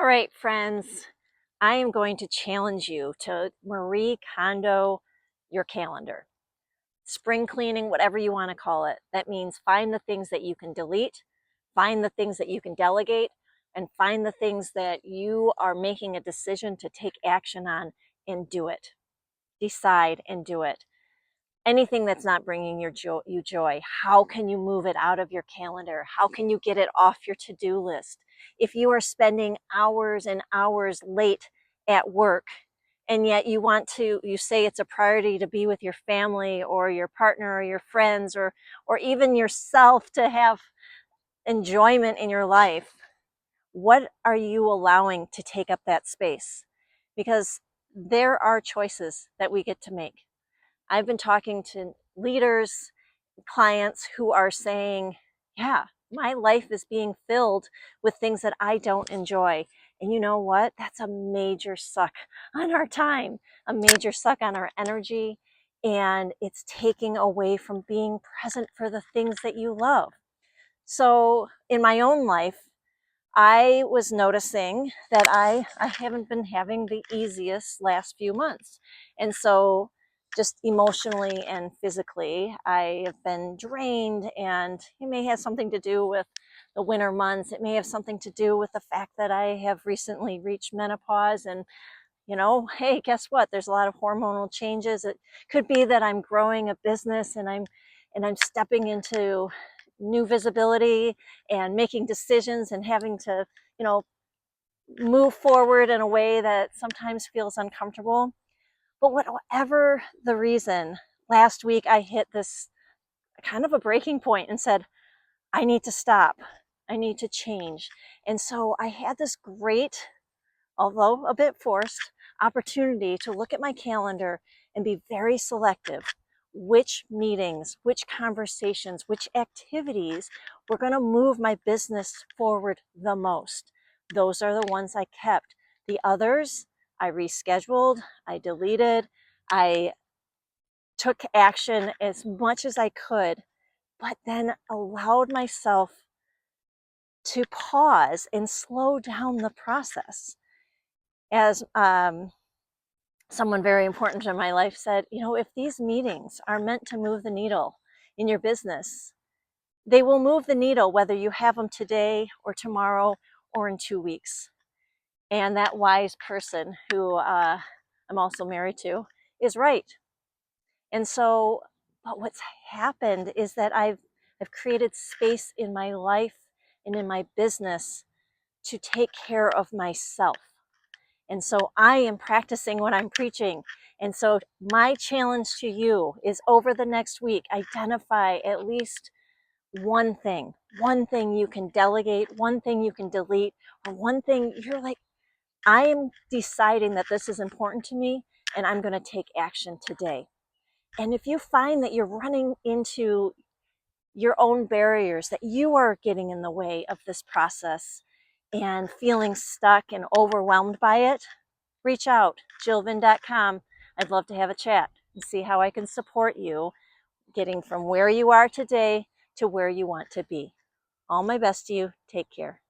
right, friends, I am going to challenge you to Marie Kondo your calendar. Spring cleaning, whatever you want to call it. That means find the things that you can delete, find the things that you can delegate, and find the things that you are making a decision to take action on and do it. Decide and do it. Anything that's not bringing you joy, how can you move it out of your calendar? How can you get it off your to-do list? If you are spending hours and hours late at work, and yet you say it's a priority to be with your family or your partner or your friends or even yourself to have enjoyment in your life, what are you allowing to take up that space? Because there are choices that we get to make. I've been talking to leaders, clients who are saying, yeah, my life is being filled with things that I don't enjoy. And you know what? That's a major suck on our time, a major suck on our energy, and it's taking away from being present for the things that you love. So in my own life, I was noticing that I haven't been having the easiest last few months. And so just emotionally and physically, I have been drained, and it may have something to do with the winter months. It may have something to do with the fact that I have recently reached menopause and, hey, guess what? There's a lot of hormonal changes. It could be that I'm growing a business and I'm stepping into new visibility and making decisions and having to, move forward in a way that sometimes feels uncomfortable. But whatever the reason, last week I hit this kind of a breaking point and said, I need to stop. I need to change. And so I had this great, although a bit forced, opportunity to look at my calendar and be very selective. Which meetings, which conversations, which activities were going to move my business forward the most. Those are the ones I kept. The others, I rescheduled, I deleted, I took action as much as I could, but then allowed myself to pause and slow down the process. As someone very important in my life said, if these meetings are meant to move the needle in your business, they will move the needle whether you have them today or tomorrow or in 2 weeks. And that wise person who I'm also married to is right. And so, but what's happened is that I've created space in my life and in my business to take care of myself. And so I am practicing what I'm preaching. And so my challenge to you is, over the next week, identify at least one thing you can delegate, one thing you can delete, or one thing you're like, I am deciding that this is important to me and I'm going to take action today. And if you find that you're running into your own barriers, that you are getting in the way of this process and feeling stuck and overwhelmed by it, reach out, jillvin.com. I'd love to have a chat and see how I can support you getting from where you are today to where you want to be. All my best to you. Take care.